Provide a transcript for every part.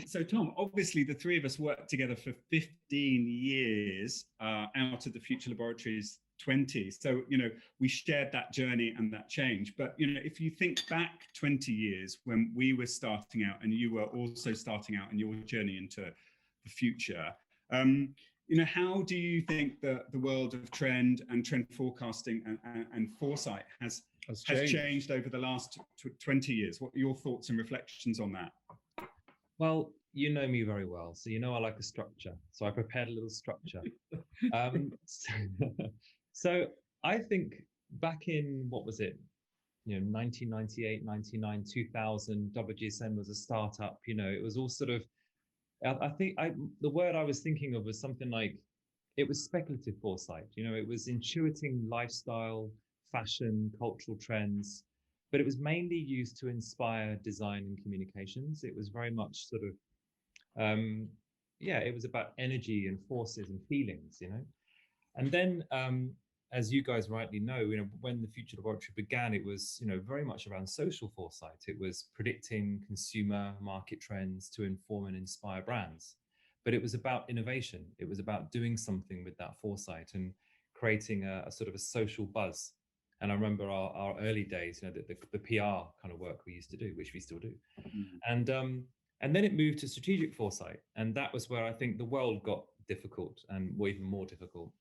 So, Tom, obviously the three of us worked together for 15 years out of the Future Laboratories 20. So, we shared that journey and that change. But, if you think back 20 years when we were starting out and you were also starting out in your journey into the future, how do you think that the world of trend and trend forecasting and foresight has changed over the last 20 years? What are your thoughts and reflections on that? Well, you know me very well, so I like a structure. So I prepared a little structure. So I think back in, what was it? 1998, 99, 2000, WGSN was a startup. It was all sort of, I think the word I was thinking of was something like, it was speculative foresight. It was intuiting lifestyle, fashion, cultural trends, but it was mainly used to inspire design and communications. It was very much sort of, it was about energy and forces and feelings, And then, as you guys rightly know, when the Future Laboratory began, it was, very much around social foresight. It was predicting consumer market trends to inform and inspire brands. But it was about innovation. It was about doing something with that foresight and creating a sort of a social buzz. And I remember our early days, the PR kind of work we used to do, which we still do. Mm-hmm. And then it moved to strategic foresight. And that was where I think the world got difficult and even more difficult.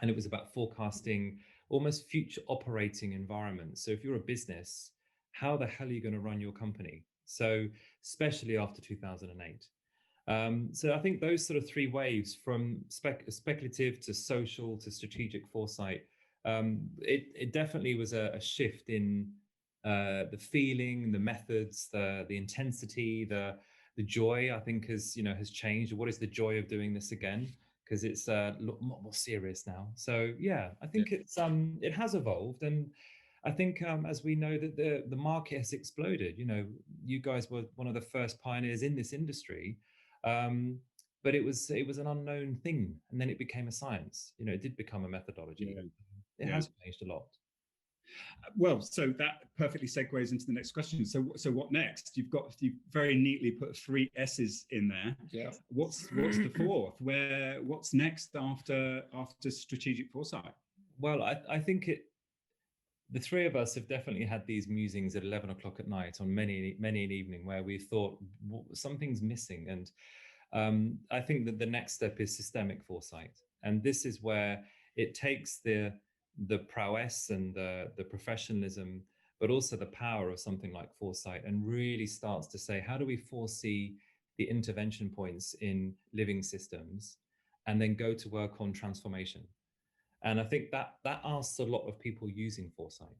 And it was about forecasting almost future operating environments. So if you're a business, how the hell are you going to run your company? So especially after 2008. So I think those sort of three waves, from speculative to social to strategic foresight, it definitely was a shift in the feeling, the methods, the intensity, the joy. I think has changed. What is the joy of doing this again? Because it's a lot more serious now. So yeah, I think it has evolved, and I think as we know that the market has exploded. You guys were one of the first pioneers in this industry. But it was an unknown thing, and then it became a science. It did become a methodology. It has changed a lot. Well, so that perfectly segues into the next question. So what next? You've very neatly put 3 S's in there. Yeah. What's the fourth? What's next after strategic foresight? Well, I think the three of us have definitely had these musings at 11 o'clock at night on many an evening where we thought something's missing. And I think that the next step is systemic foresight. And this is where it takes the prowess and the professionalism, but also the power of something like foresight, and really starts to say, how do we foresee the intervention points in living systems, and then go to work on transformation. And I think that asks a lot of people using foresight.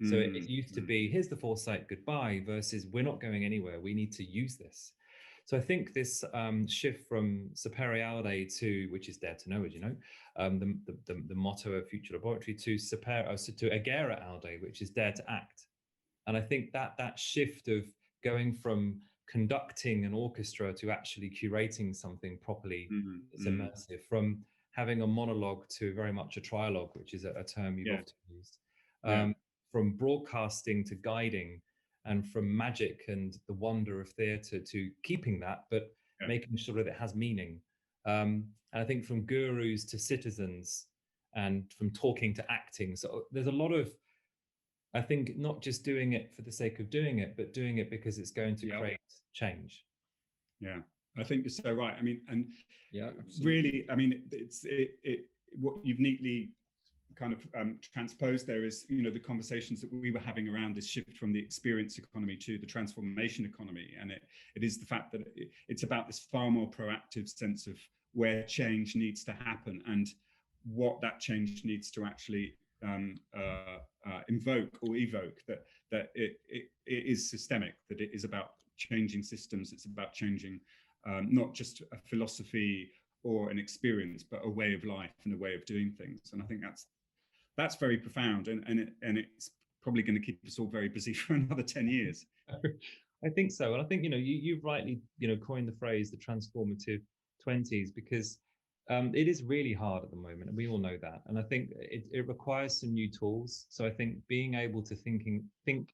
So it used to be, here's the foresight, goodbye, versus we're not going anywhere, we need to use this. So I think this shift from sapere aude to, which is dare to know, as you know, the motto of Future Laboratory, to agere aude, which is dare to act. And I think that shift of going from conducting an orchestra to actually curating something properly is immersive, from having a monologue to very much a trialogue, which is a term you've often used, from broadcasting to guiding, and from magic and the wonder of theatre to keeping that, but making sure that it has meaning. And I think from gurus to citizens, and from talking to acting. So there's a lot of, I think, not just doing it for the sake of doing it, but doing it because it's going to create change. Yeah, I think you're so right. I mean, and really, I mean, it's what you've neatly kind of transposed there is, the conversations that we were having around this shift from the experience economy to the transformation economy. And it is the fact that it's about this far more proactive sense of where change needs to happen and what that change needs to actually invoke or evoke, that it is systemic, that it is about changing systems. It's about changing not just a philosophy or an experience, but a way of life and a way of doing things. And I think that's very profound, and it's probably going to keep us all very busy for another 10 years. I think so. And I think, you've rightly, coined the phrase, the transformative 20s, because It is really hard at the moment, and we all know that. And I think it requires some new tools. So I think being able to think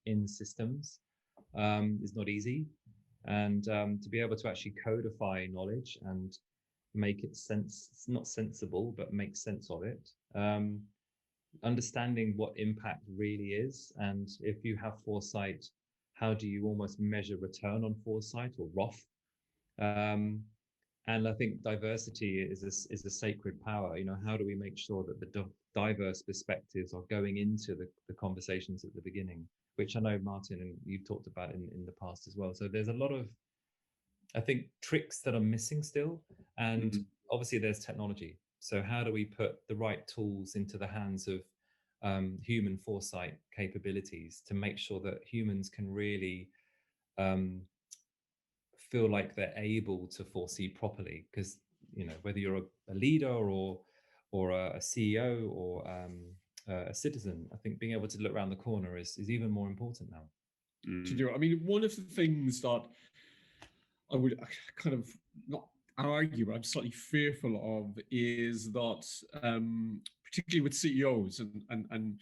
in systems is not easy, and to be able to actually codify knowledge and make it not sensible, but make sense of it. Understanding what impact really is, and if you have foresight, how do you almost measure return on foresight, or ROF? And I think diversity is a sacred power. You know, how do we make sure that the diverse perspectives are going into the conversations at the beginning, which I know, Martin, and you've talked about in the past as well. So there's a lot of, I think, tricks that are missing still. And obviously there's technology. So how do we put the right tools into the hands of human foresight capabilities to make sure that humans can really feel like they're able to foresee properly? Because, you know, whether you're a leader or a CEO or a citizen, I think being able to look around the corner is even more important now. To do. I mean, one of the things that I would kind of not argue, but I'm slightly fearful of, is that particularly with CEOs and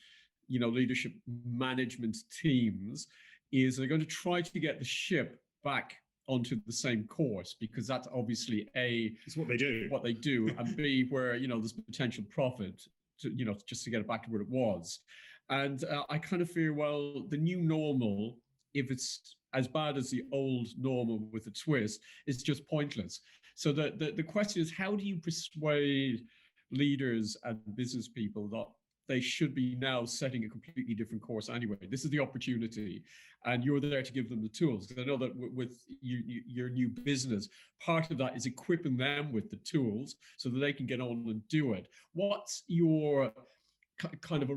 you know, leadership management teams, is they're going to try to get the ship back onto the same course, because that's obviously it's what they do, and B, where, you know, there's potential profit to, you know, just to get it back to where it was. And I kind of fear, well, the new normal, if it's as bad as the old normal with a twist, is just pointless. So the question is, how do you persuade leaders and business people that they should be now setting a completely different course anyway? This is the opportunity, and you're there to give them the tools. Because I know that with your new business, part of that is equipping them with the tools so that they can get on and do it. What's your kind of a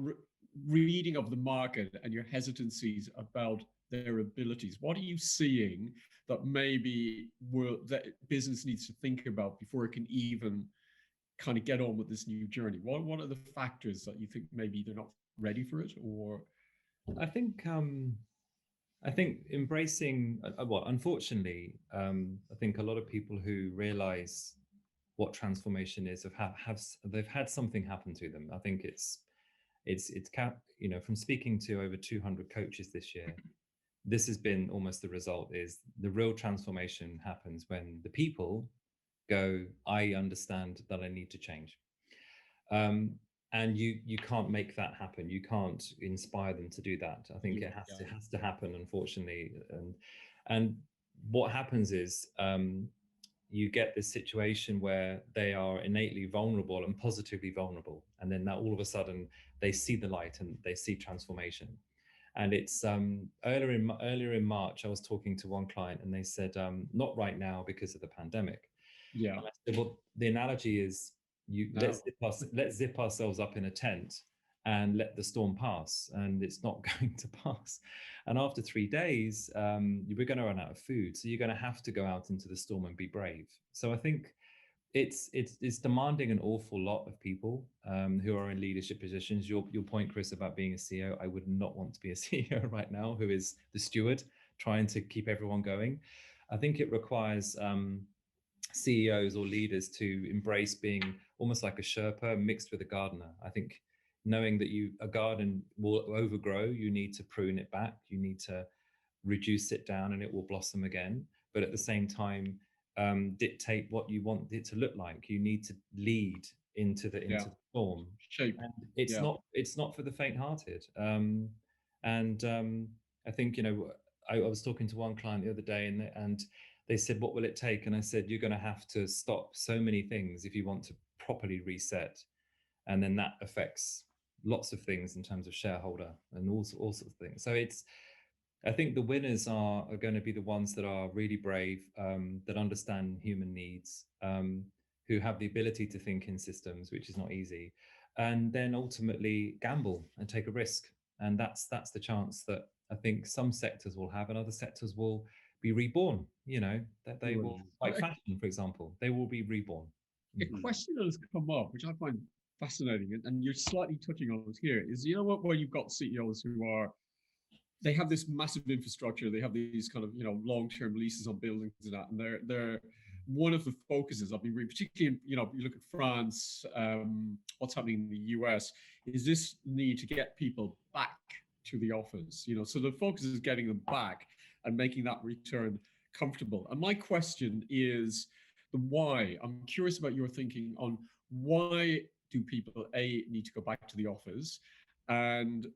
reading of the market and your hesitancies about their abilities? What are you seeing that maybe that business needs to think about before it can even kind of get on with this new journey? What are the factors that you think maybe they're not ready for it? Or I think embracing, well, unfortunately, I think a lot of people who realize what transformation is they've had something happen to them. I think it's you know, from speaking to over 200 coaches this year, this has been almost the result, is the real transformation happens when the people go, I understand that I need to change. And you can't make that happen. You can't inspire them to do that. I think it has to happen, unfortunately. And what happens is you get this situation where they are innately vulnerable and positively vulnerable, and then now all of a sudden they see the light and they see transformation. And it's earlier in March, I was talking to one client, and they said, not right now because of the pandemic. Yeah. And I said, well, the analogy is, let's zip ourselves up in a tent and let the storm pass, and it's not going to pass. And after 3 days, we're going to run out of food, so you're going to have to go out into the storm and be brave. So I think it's demanding an awful lot of people who are in leadership positions. Your point, Chris, about being a CEO, I would not want to be a CEO right now who is the steward trying to keep everyone going. I think it requires CEOs or leaders to embrace being almost like a Sherpa mixed with a gardener. I think knowing that a garden will overgrow, you need to prune it back, you need to reduce it down, and it will blossom again. But at the same time, dictate what you want it to look like. You need to lead into the storm. Shape. And it's not for the faint-hearted. I think, you know, I was talking to one client the other day, and they said, what will it take? And I said, you're going to have to stop so many things if you want to properly reset. And then that affects lots of things in terms of shareholder and all sorts of things. So I think the winners are going to be the ones that are really brave, that understand human needs, who have the ability to think in systems, which is not easy, and then ultimately gamble and take a risk. And that's the chance that I think some sectors will have, and other sectors will be reborn. You know, that they will, like fashion, for example, they will be reborn. A question that has come up, which I find fascinating, and you're slightly touching on it here, is, you know what, where you've got CEOs who they have this massive infrastructure, they have these kind of, you know, long-term leases on buildings and that, and they're one of the focuses, I'll be particularly in, you look at France, what's happening in the US, is this need to get people back to the office. So the focus is getting them back and making that return comfortable. And my question is the why. I'm curious about your thinking on why do people need to go back to the office, and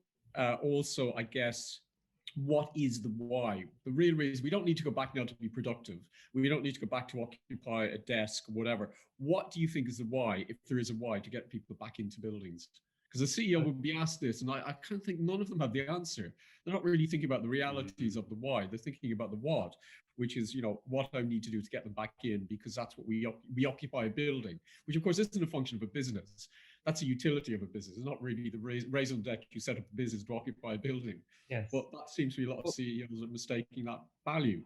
also, I guess, what is the why? The real reason we don't need to go back now to be productive. We don't need to go back to occupy a desk or whatever. What do you think is the why, if there is a why, to get people back into buildings? Because the CEO would be asked this, and I kind of think none of them have the answer. They're not really thinking about the realities of the why. They're thinking about the what, which is, what I need to do to get them back in, because that's what we occupy a building, which of course isn't a function of a business. That's a utility of a business. It's not really the raison d'etre you set up a business to occupy a building. Yes. But that seems to be a lot of CEOs are mistaking that value.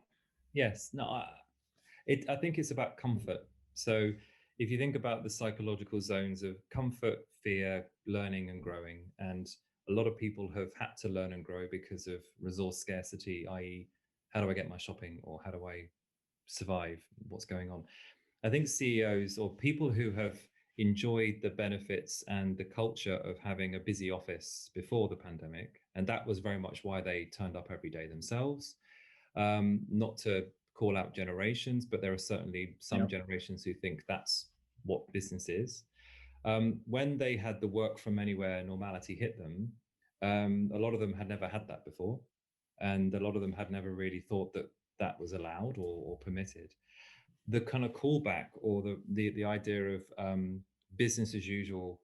Yes. No, I think it's about comfort. So if you think about the psychological zones of comfort, fear, learning and growing, and a lot of people have had to learn and grow because of resource scarcity, i.e., how do I get my shopping, or how do I survive? What's going on? I think CEOs or people who have enjoyed the benefits and the culture of having a busy office before the pandemic, and that was very much why they turned up every day themselves. Not to call out generations, but there are certainly some generations who think that's what business is. When they had the work from anywhere normality hit them, a lot of them had never had that before, and a lot of them had never really thought that that was allowed or permitted. The kind of callback, or the idea of business as usual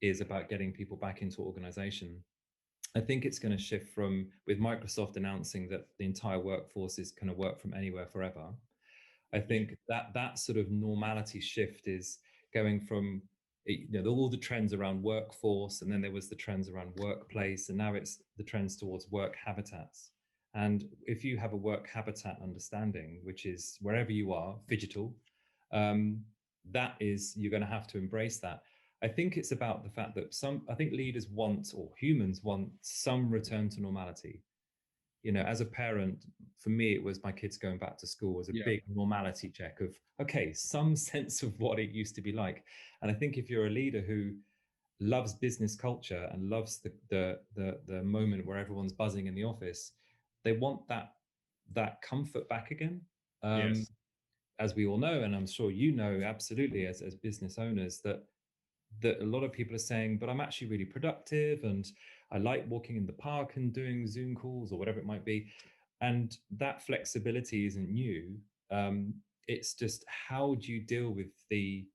is about getting people back into organization. I think it's going to shift from, with Microsoft announcing that the entire workforce is going to work from anywhere forever. I think that sort of normality shift is going from, all the trends around workforce, and then there was the trends around workplace, and now it's the trends towards work habitats. And if you have a work habitat understanding, which is wherever you are, phygital, that is, you're going to have to embrace that. I think it's about the fact that I think leaders want, or humans want, some return to normality. As a parent, for me, it was my kids going back to school was a big normality check of, okay, some sense of what it used to be like. And I think if you're a leader who loves business culture and loves the moment where everyone's buzzing in the office, they want that comfort back again. Yes. As we all know, and I'm sure absolutely as business owners, that a lot of people are saying, but I'm actually really productive and I like walking in the park and doing Zoom calls or whatever it might be. And that flexibility isn't new. It's just, how do you deal with the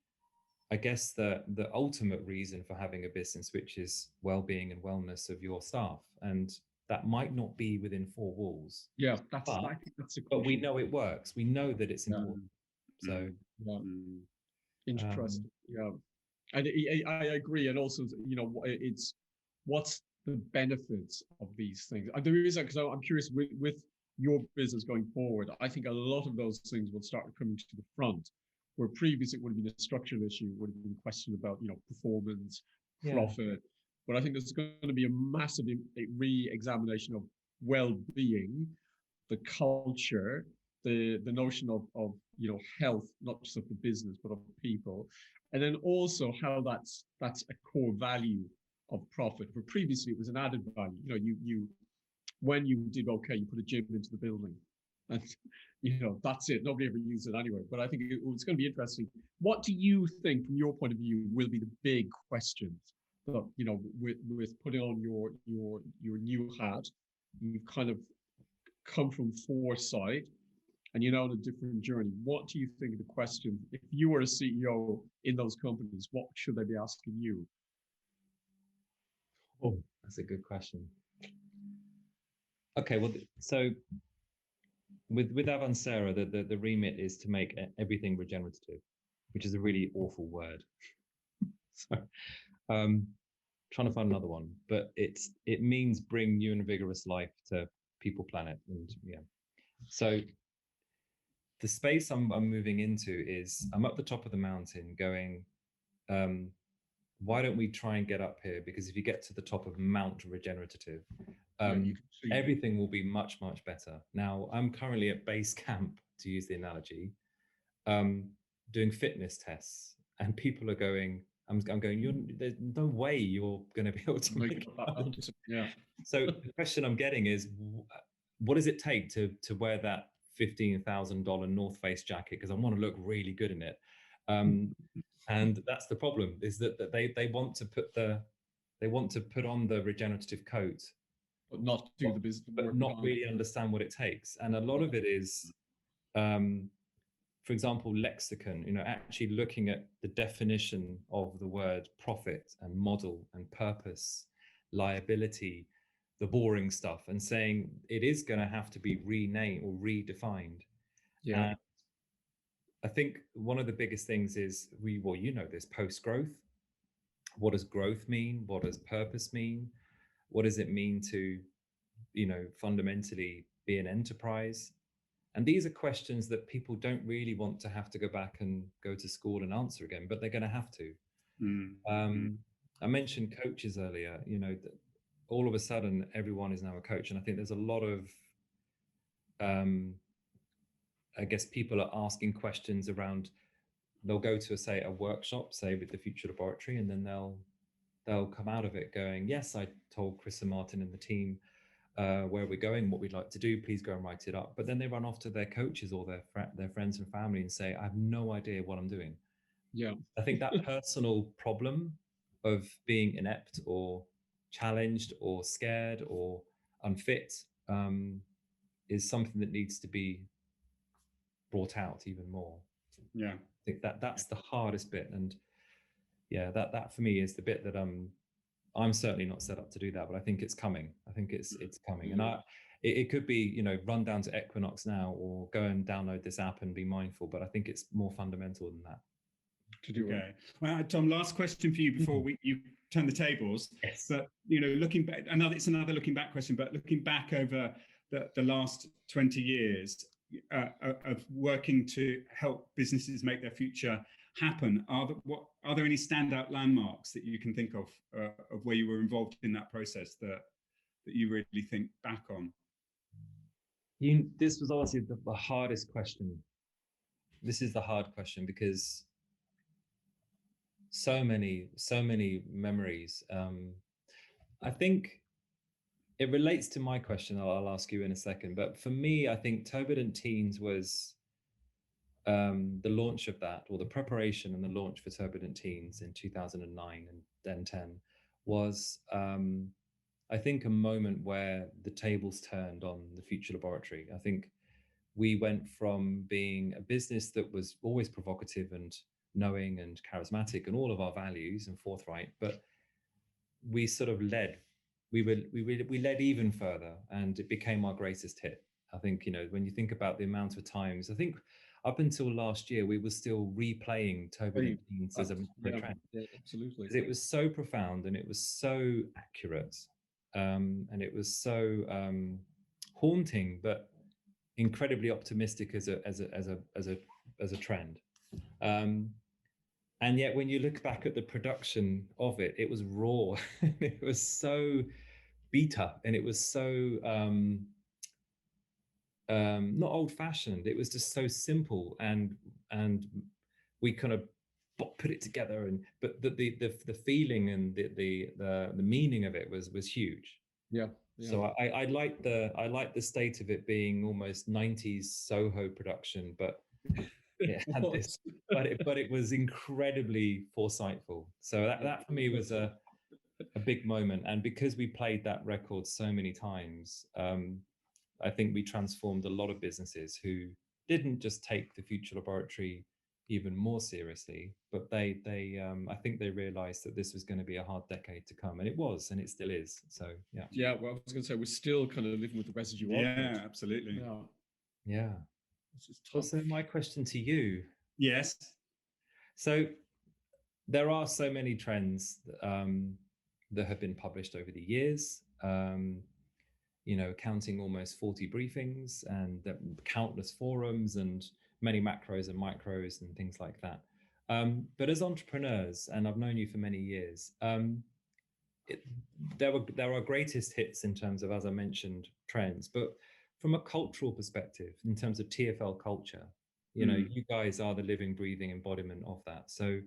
ultimate reason for having a business, which is well-being and wellness of your staff. And that might not be within four walls. Yeah, I think that's a question. But we know it works. We know that it's important. So interesting. And I agree. And also, it's what's the benefits of these things. And the reason, because I'm curious with your business going forward, I think a lot of those things will start coming to the front, where previously it would have been a structural issue, would have been a question about, performance, profit. But I think there's going to be a massive re-examination of well-being, the culture, the notion of health, not just of the business, but of people. And then also how that's a core value of profit. Where previously it was an added value. You when you did okay, you put a gym into the building. And that's it. Nobody ever used it anyway. But I think it's going to be interesting. What do you think, from your point of view, will be the big questions that, with putting on your new hat? You've kind of come from Foresight, and you're now on a different journey. What do you think the question, if you were a CEO in those companies, what should they be asking you? Oh, that's a good question. Okay, well, so with Avansere, the remit is to make everything regenerative, which is a really awful word. So trying to find another one, but it means bring new and vigorous life to people, planet, and so the space I'm moving into is, I'm up the top of the mountain going, why don't we try and get up here? Because if you get to the top of Mount Regenerative, everything will be much, much better. Now, I'm currently at base camp, to use the analogy, doing fitness tests, and people are going, I'm going, there's no way you're going to be able to make it. Yeah. So the question I'm getting is, what does it take to wear that $15,000 North Face jacket? Because I want to look really good in it. And that's the problem, is that they want to put on the regenerative coat, but not do the business, but not really understand what it takes. And a lot of it is, for example, lexicon, actually looking at the definition of the word profit and model and purpose, liability, the boring stuff, and saying it is going to have to be renamed or redefined. Yeah. And I think one of the biggest things is this post-growth. What does growth mean? What does purpose mean? What does it mean to, fundamentally be an enterprise? And these are questions that people don't really want to have to go back and go to school and answer again, but they're going to have to. I mentioned coaches earlier, that all of a sudden everyone is now a coach. And I think there's a lot of, I guess people are asking questions around, they'll go to a workshop, say with the Future Laboratory, and then they'll come out of it going, yes, I told Chris and Martin and the team where we're going, what we'd like to do, please go and write it up. But then they run off to their coaches or their friends and family and say, I have no idea what I'm doing. Yeah. I think that personal problem of being inept or challenged or scared or unfit is something that needs to be brought out even more. Yeah. I think that's the hardest bit. And yeah, that for me is the bit that I'm certainly not set up to do that, but I think it's coming. I think it's coming. And it could be, run down to Equinox now or go and download this app and be mindful, but I think it's more fundamental than that. Okay. Well, Tom, last question for you before you turn the tables. Yes. But, looking back, it's another looking back question, but looking back over the last 20 years of working to help businesses make their future happen, are there any standout landmarks that you can think of where you were involved in that process that you really think back on? This was obviously the hardest question. This is the hard question because so many memories. I think it relates to my question. I'll ask you in a second. But for me, I think Turbulent Teens was the launch of that, or the preparation and the launch for Turbulent Teens in 2009 and then 10 was, I think, a moment where the tables turned on the Future Laboratory. I think we went from being a business that was always provocative and knowing and charismatic and all of our values and forthright, but we sort of led. We led even further, and it became our greatest hit. I think, when you think about the amount of times, I think up until last year, we were still replaying Turbulent Teens as a trend. Yeah, absolutely. It was so profound and it was so accurate, and it was so haunting, but incredibly optimistic as a trend. And yet, when you look back at the production of it, it was raw. It was so beta, and it was so not old-fashioned. It was just so simple, and we kind of put it together. But the feeling and the meaning of it was huge. Yeah. So I like the state of it being almost 90s Soho production, but it had this, but it was incredibly foresightful. So that for me was a big moment. And because we played that record so many times, I think we transformed a lot of businesses who didn't just take the Future Laboratory even more seriously, but they I think they realized that this was going to be a hard decade to come, and it was, and it still is. So yeah, well, I was going to say we're still kind of living with the residue of it. Yeah, absolutely. Yeah. So my question to you. Yes. So there are so many trends that have been published over the years. Counting almost 40 briefings and countless forums and many macros and micros and things like that. But as entrepreneurs, and I've known you for many years, there are greatest hits in terms of, as I mentioned, trends. But from a cultural perspective, in terms of TFL culture, You know, you guys are the living, breathing embodiment of that. So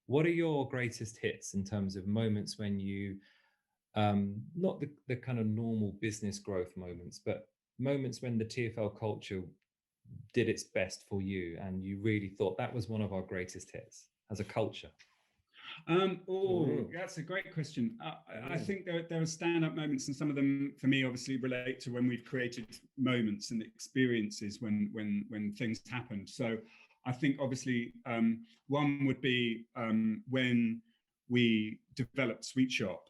what are your greatest hits in terms of moments when you, not the kind of normal business growth moments, but moments when the TfL culture did its best for you and you really thought that was one of our greatest hits as a culture? That's a great question. I think there are stand-up moments, and some of them, for me, obviously relate to when we've created moments and experiences when things happened. So, I think obviously one would be when we developed Sweet Shop,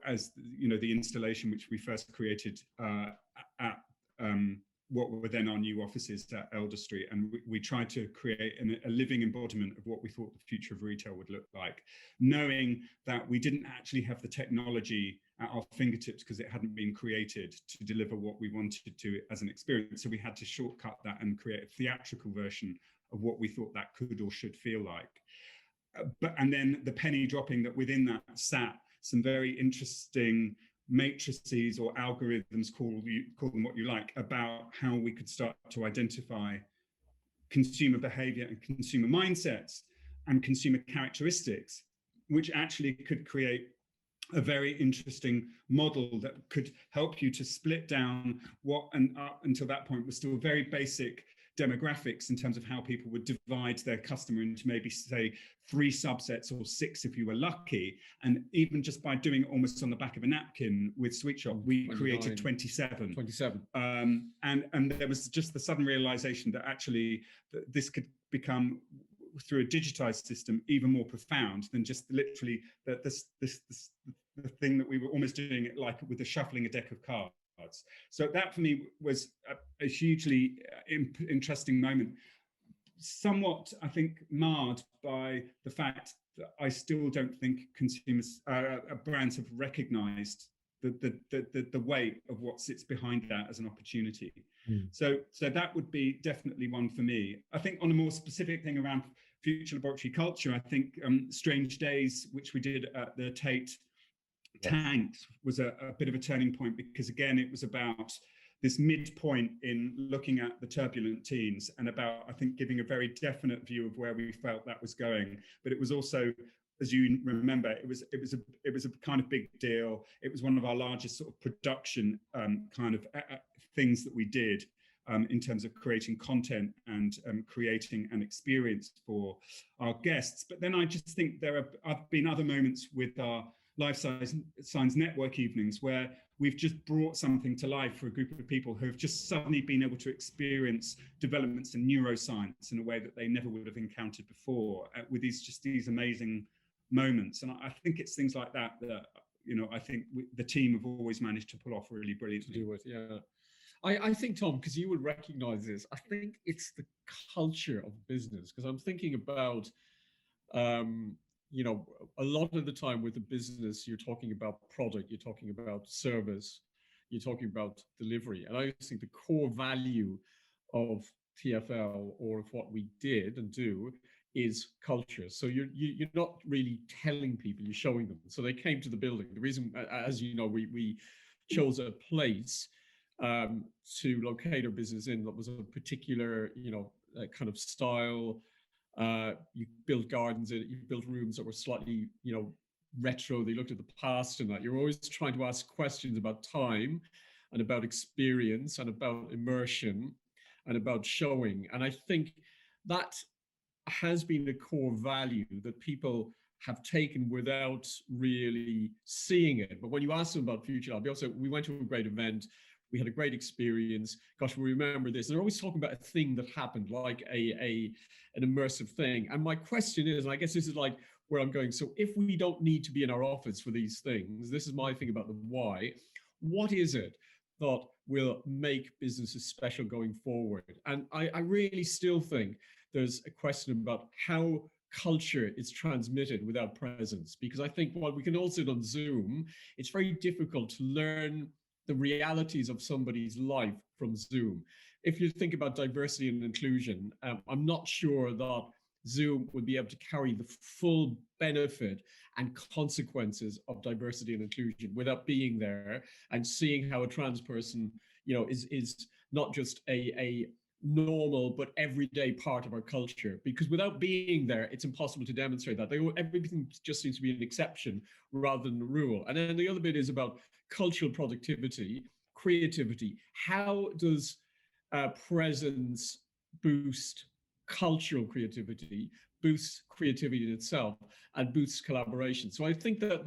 as you know, the installation which we first created at what were then our new offices at Elder Street, and we tried to create a living embodiment of what we thought the future of retail would look like, knowing that we didn't actually have the technology at our fingertips because it hadn't been created to deliver what we wanted to as an experience. So we had to shortcut that and create a theatrical version of what we thought that could or should feel like. And then the penny dropping that within that sat some very interesting matrices or algorithms, call them what you like, about how we could start to identify consumer behavior and consumer mindsets and consumer characteristics, which actually could create a very interesting model that could help you to split down what, and up until that point, was still very basic demographics in terms of how people would divide their customer into maybe, say, 3 subsets or 6 if you were lucky. And even just by doing it almost on the back of a napkin with Sweet Shop, we created 27. And there was just the sudden realization that actually this could become, through a digitized system, even more profound than just literally the thing that we were almost doing it like with the shuffling a deck of cards. So that for me was a hugely interesting moment, somewhat, I think, marred by the fact that I still don't think consumers, brands have recognized the weight of what sits behind that as an opportunity. So that would be definitely one for me. I think on a more specific thing around future laboratory culture, I think Strange Days, which we did at the Tate Tanked, was a bit of a turning point, because again, it was about this midpoint in looking at the turbulent teens and about, I think, giving a very definite view of where we felt that was going. But it was also, as you remember, it was a kind of big deal. It was one of our largest sort of production kind of things that we did in terms of creating content and creating an experience for our guests. But then I just think there have been other moments with our Life Science Network evenings where we've just brought something to life for a group of people who have just suddenly been able to experience developments in neuroscience in a way that they never would have encountered before, with these amazing moments. And I think it's things like that you know, I think the team have always managed to pull off really brilliantly. To do with, yeah. I think, Tom, because you would recognize this, I think it's the culture of business, because I'm thinking about you know, a lot of the time with the business, you're talking about product, you're talking about service, you're talking about delivery. And I think the core value of TfL, or of what we did and do, is culture. So you're not really telling people, you're showing them. So they came to the building. The reason, as you know, we chose a place to locate our business in that was a particular, you know, kind of style. You built gardens, you built rooms that were slightly, you know, retro. They looked at the past and that. You're always trying to ask questions about time and about experience and about immersion and about showing. And I think that has been a core value that people have taken without really seeing it. But when you ask them about Future Lab, we went to a great event. We had a great experience. Gosh, we remember this. They're always talking about a thing that happened, like an immersive thing. And my question is, and I guess this is like where I'm going. So if we don't need to be in our office for these things, this is my thing about the why. What is it that will make businesses special going forward? And I really still think there's a question about how culture is transmitted without presence. Because I think while we can all sit on Zoom, it's very difficult to learn the realities of somebody's life from Zoom. If you think about diversity and inclusion, I'm not sure that Zoom would be able to carry the full benefit and consequences of diversity and inclusion without being there and seeing how a trans person, you know, is not just a normal but everyday part of our culture, because without being there, it's impossible to demonstrate that. Everything just seems to be an exception rather than the rule. And then the other bit is about cultural productivity, creativity. How does presence boost cultural creativity, boosts creativity in itself, and boosts collaboration? So I think that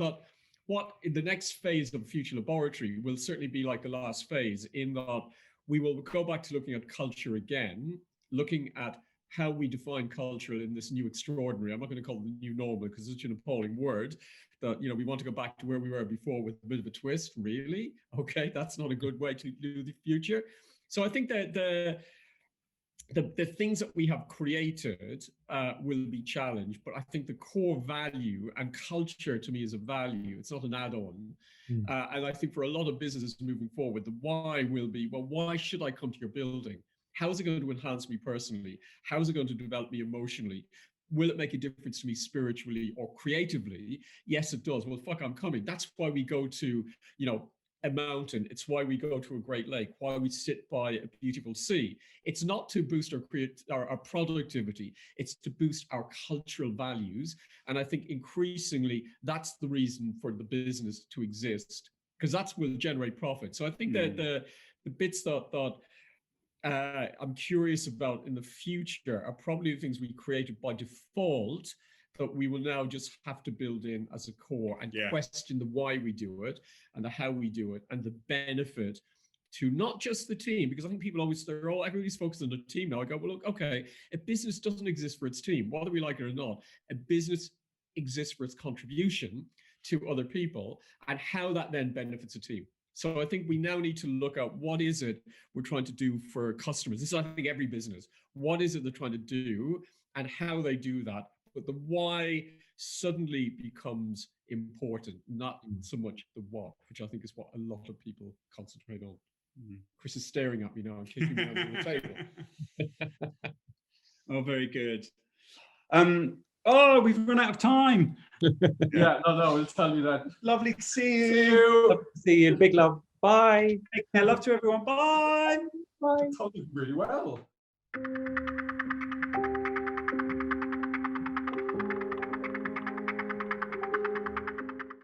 what in the next phase of Future Laboratory will certainly be like the last phase, in that we will go back to looking at culture again, looking at how we define culture in this new extraordinary, I'm not going to call it the new normal because it's an appalling word, that, you know, we want to go back to where we were before with a bit of a twist, really. Okay, that's not a good way to do the future. So I think that the things that we have created will be challenged, but I think the core value, and culture to me is a value, it's not an add-on. And I think for a lot of businesses moving forward, the why will be, well, why should I come to your building? How is it going to enhance me personally? How is it going to develop me emotionally? Will it make a difference to me spiritually or creatively? Yes, it does. Well, fuck, I'm coming. That's why we go to, you know, a mountain. It's why we go to a great lake, why we sit by a beautiful sea. It's not to boost our productivity, it's to boost our cultural values. And I think increasingly that's the reason for the business to exist, because that's will generate profit. So I think that the bits that I'm curious about in the future are probably the things we created by default, that we will now just have to build in as a core, and question the why we do it and the how we do it, and the benefit to not just the team, because I think people always, everybody's focused on the team now. I go, well, look, okay, a business doesn't exist for its team, whether we like it or not. A business exists for its contribution to other people, and how that then benefits a team. So I think we now need to look at what is it we're trying to do for customers. This is, I think, every business. What is it they're trying to do and how they do that? But the why suddenly becomes important, not so much the what, which I think is what a lot of people concentrate on. Chris is staring at me now and kicking me under the table. Oh, very good. Oh, we've run out of time. Yeah, no, we'll tell you that. Lovely to see you. Love to see you. Big love. Bye. Take care. Love to everyone. Bye. Bye. I told you really well.